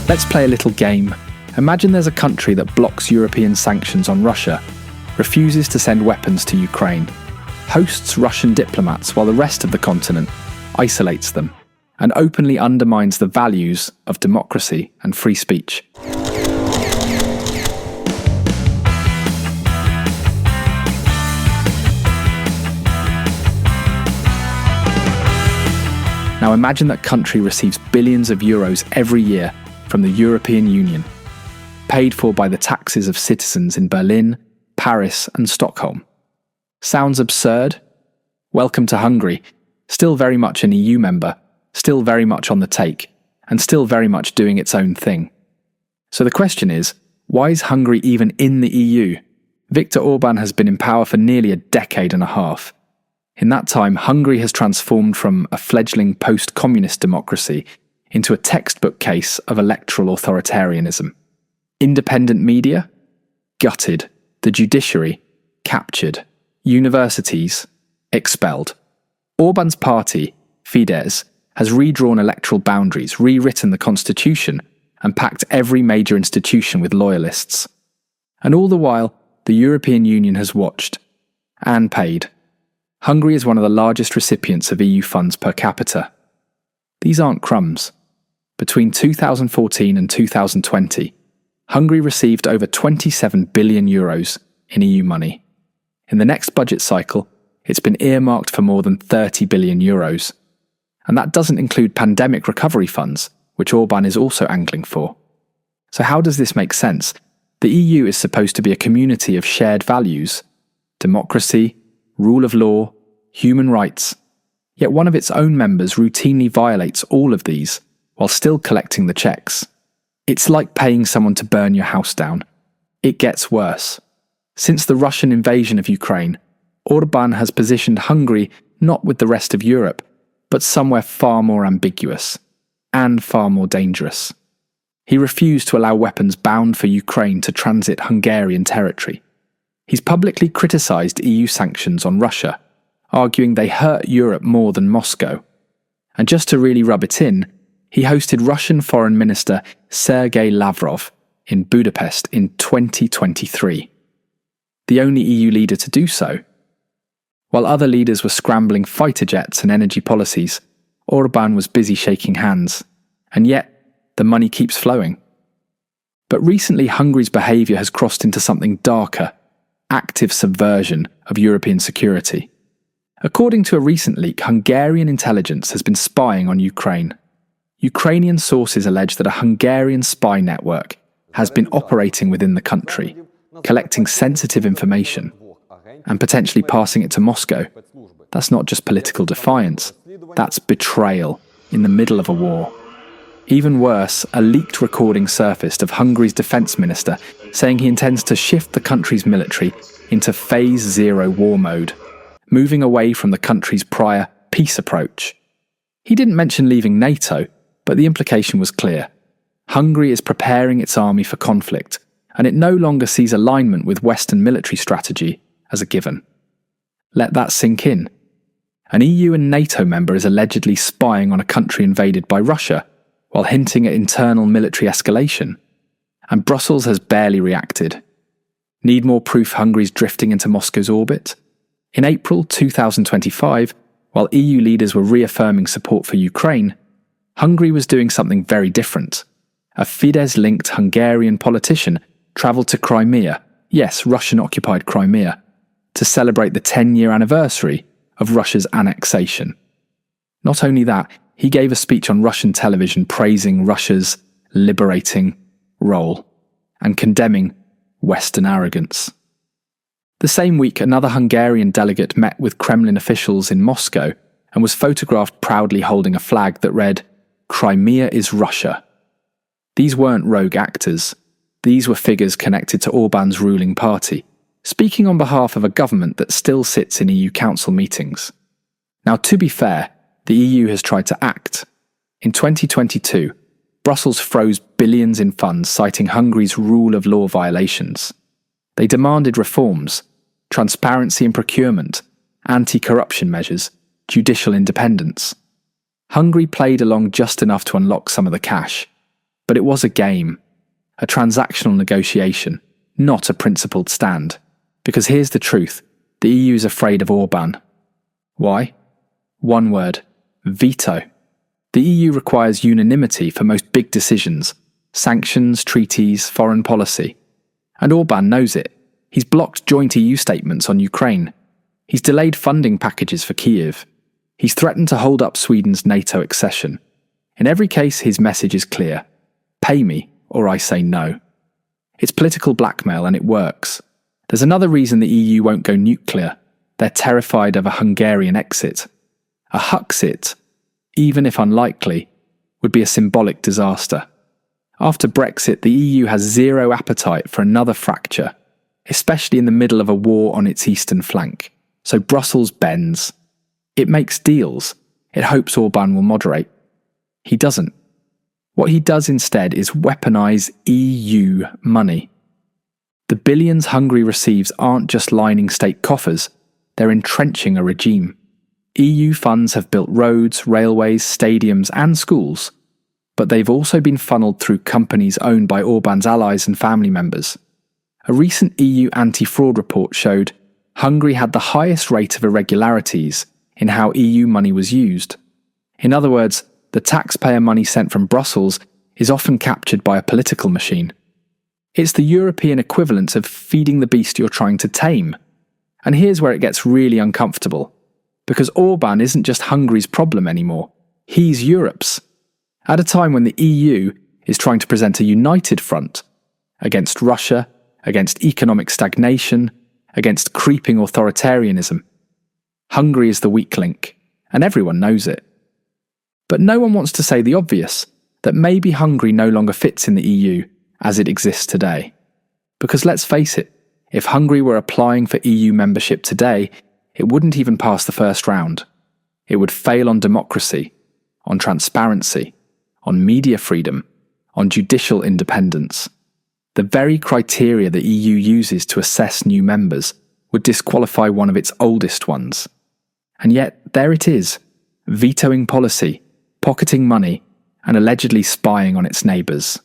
Let's play a little game. Imagine there's a country that blocks European sanctions on Russia, refuses to send weapons to Ukraine, hosts Russian diplomats while the rest of the continent isolates them, and openly undermines the values of democracy and free speech. Now imagine that country receives billions of euros every year from the European Union, paid for by the taxes of citizens in Berlin, Paris and Stockholm. Sounds absurd? Welcome to Hungary, still very much an EU member, still very much on the take, and still very much doing its own thing. So the question is, why is Hungary even in the EU? Viktor Orban has been in power for nearly a decade and a half. In that time, Hungary has transformed from a fledgling post-communist democracy into a textbook case of electoral authoritarianism. Independent media? Gutted. The judiciary? Captured. Universities? Expelled. Orban's party, Fidesz, has redrawn electoral boundaries, rewritten the constitution, and packed every major institution with loyalists. And all the while, the European Union has watched and paid. Hungary is one of the largest recipients of EU funds per capita. These aren't crumbs. Between 2014 and 2020, Hungary received over 27 billion euros in EU money. In the next budget cycle, it's been earmarked for more than 30 billion euros. And that doesn't include pandemic recovery funds, which Orban is also angling for. So how does this make sense? The EU is supposed to be a community of shared values: democracy, rule of law, human rights. Yet one of its own members routinely violates all of these while still collecting the checks. It's like paying someone to burn your house down. It gets worse. Since the Russian invasion of Ukraine, Orban has positioned Hungary not with the rest of Europe, but somewhere far more ambiguous and far more dangerous. He refused to allow weapons bound for Ukraine to transit Hungarian territory. He's publicly criticised EU sanctions on Russia, arguing they hurt Europe more than Moscow. And just to really rub it in, he hosted Russian Foreign Minister Sergei Lavrov in Budapest in 2023. The only EU leader to do so. While other leaders were scrambling fighter jets and energy policies, Orban was busy shaking hands. And yet, the money keeps flowing. But recently Hungary's behaviour has crossed into something darker: active subversion of European security. According to a recent leak, Hungarian intelligence has been spying on Ukraine. Ukrainian sources allege that a Hungarian spy network has been operating within the country, collecting sensitive information, and potentially passing it to Moscow. That's not just political defiance, that's betrayal in the middle of a war. Even worse, a leaked recording surfaced of Hungary's defence minister saying he intends to shift the country's military into Phase Zero war mode, moving away from the country's prior peace approach. He didn't mention leaving NATO, but the implication was clear. Hungary is preparing its army for conflict, and it no longer sees alignment with Western military strategy as a given. Let that sink in. An EU and NATO member is allegedly spying on a country invaded by Russia, while hinting at internal military escalation. And Brussels has barely reacted. Need more proof Hungary's drifting into Moscow's orbit? In April 2025, while EU leaders were reaffirming support for Ukraine, Hungary was doing something very different. A Fidesz-linked Hungarian politician travelled to Crimea, yes, Russian-occupied Crimea, to celebrate the 10-year anniversary of Russia's annexation. Not only that, he gave a speech on Russian television praising Russia's liberating role and condemning Western arrogance. The same week, another Hungarian delegate met with Kremlin officials in Moscow and was photographed proudly holding a flag that read, "Crimea is Russia." These weren't rogue actors. These were figures connected to Orban's ruling party, speaking on behalf of a government that still sits in EU Council meetings. Now, to be fair, the EU has tried to act. In 2022, Brussels froze billions in funds citing Hungary's rule of law violations. They demanded reforms, transparency in procurement, anti-corruption measures, judicial independence. Hungary played along just enough to unlock some of the cash. But it was a game, a transactional negotiation, not a principled stand. Because here's the truth, the EU is afraid of Orban. Why? One word, veto. The EU requires unanimity for most big decisions, sanctions, treaties, foreign policy. And Orban knows it. He's blocked joint EU statements on Ukraine. He's delayed funding packages for Kyiv. He's threatened to hold up Sweden's NATO accession. In every case, his message is clear. Pay me, or I say no. It's political blackmail and it works. There's another reason the EU won't go nuclear. They're terrified of a Hungarian exit. A Huxit, even if unlikely, would be a symbolic disaster. After Brexit, the EU has zero appetite for another fracture, especially in the middle of a war on its eastern flank. So Brussels bends. It makes deals. It hopes Orban will moderate. He doesn't. What he does instead is weaponize EU money. The billions Hungary receives aren't just lining state coffers, they're entrenching a regime. EU funds have built roads, railways, stadiums and schools, but they've also been funneled through companies owned by Orban's allies and family members. A recent EU anti-fraud report showed Hungary had the highest rate of irregularities in how EU money was used. In other words, the taxpayer money sent from Brussels is often captured by a political machine. It's the European equivalent of feeding the beast you're trying to tame. And here's where it gets really uncomfortable. Because Orban isn't just Hungary's problem anymore, he's Europe's. At a time when the EU is trying to present a united front against Russia, against economic stagnation, against creeping authoritarianism. Hungary is the weak link, and everyone knows it. But no one wants to say the obvious, that maybe Hungary no longer fits in the EU as it exists today. Because let's face it, if Hungary were applying for EU membership today, it wouldn't even pass the first round. It would fail on democracy, on transparency, on media freedom, on judicial independence. The very criteria the EU uses to assess new members would disqualify one of its oldest ones. And yet, there it is, vetoing policy, pocketing money, and allegedly spying on its neighbours.